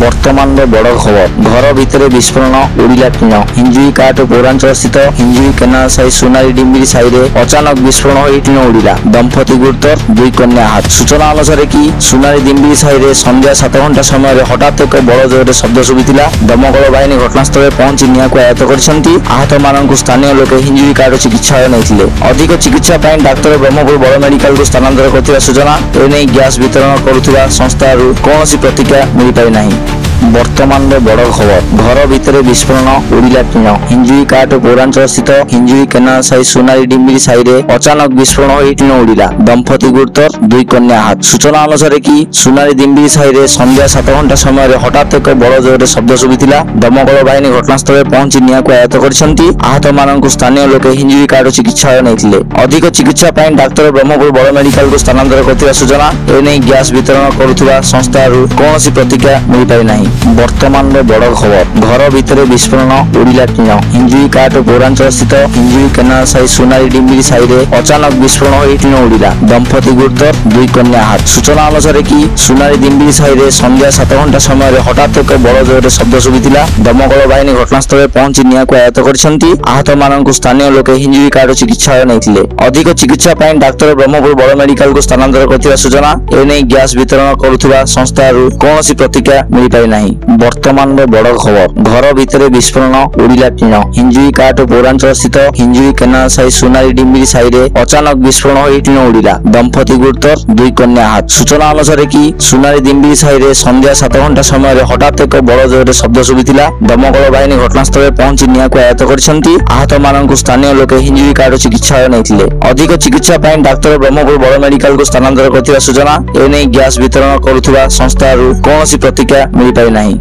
वर्तमान बड़ खबर घर भितर विस्फोरण उड़िला टीन हिंजुई काट पौरांचल स्थित हिंजुई केनाल साई सोनारी डिम्बिरी साई में अचानक विस्फोरण हो टीन उड़िला दंपति गुरुतर दुई कन्या आहत। सूचना अनुसार कि सोनारी डिम्बिरी साई में संध्या 7 घंटा समय हठात एक बड़ जोर शब्द शुभा दमकल बाहिनी घटनास्थल पहुंची निया को आयत्त कर आहत मानक स्थानीय लोक हिंजुई काट चिकित्सालय नहीं अधिक चिकित्सा डाक्तर ब्रह्मपुर बड़ मेडिकल को स्थानांतर कर सूचना एने गैस वितरण करुवा संस्था कौन प्रतिक्रिया मिल पारि नहीं। वर्तमान बड़ खबर घर भितर विस्फोरण उड़िला टीन हिंजुई काट पौरांचल स्थित हिंजुई केनाल साई सोनारी डिम्बिरी साई में अचानक विस्फोरण हो टीन उड़िला दंपति गुरुतर दुई कन्या आहत। सूचना अनुसार कि सोनारी डिम्बिरी साई में संध्या 7 घंटा समय हठात एक बड़ जोर शब्द शुभा दमकल बाहिनी घटनास्थल पहुंची निया को आयत्त कर आहत मानक स्थानीय लोक हिंजुई काट चिकित्सालय नहीं अधिक चिकित्सा डाक्तर ब्रह्मपुर बड़ मेडिकल को स्थानांतर कर सूचना एने गैस वितरण करुवा संस्था कौन प्रतिक्रिया मिल पारि नहीं। वर्तमान बड़ खबर घर भितर विस्फोरण उड़िला टीन हिंजुई काट पौरांचल स्थित हिंजुई केनाल साई सोनारी डिम्बिरी साई में अचानक विस्फोरण हो टीन उड़िला दंपति गुरुतर दुई कन्या आहत। सूचना अनुसार कि सोनारी डिम्बिरी साई में संध्या 7 घंटा समय हठात एक बड़ जोर शब्द शुभा दमकल बाहिनी घटनास्थल पहुंची निया को आयत्त कर आहत मानक स्थानीय लोक हिंजुई काट चिकित्सालय नहीं अधिक चिकित्सा डाक्तर ब्रह्मपुर बड़ मेडिकल को स्थानांतर कर सूचना एने गैस वितरण करुवा संस्था कौन प्रतिक्रिया मिल पारि नहीं। वर्तमान बड़ खबर घर भितर विस्फोरण उड़िला टीन हिंजुई काट पौरांचल स्थित हिंजुई केनाल साई सोनारी डिम्बिरी साई में अचानक विस्फोरण हो टीन उड़िला दंपति गुरुतर दुई कन्या आहत। सूचना अनुसार कि सोनारी डिम्बिरी साई में संध्या 7 घंटा समय हठात एक बड़ जोर शब्द शुभा दमकल बाहिनी घटनास्थल पहुंची निया को आयत्त कर आहत मानक स्थानीय लोक हिंजुई काट चिकित्सालय नहीं अधिक चिकित्सा डाक्तर ब्रह्मपुर बड़ मेडिकल को स्थानांतर कर सूचना एने गैस वितरण करुवा संस्था कौन प्रतिक्रिया मिल पारि नहीं।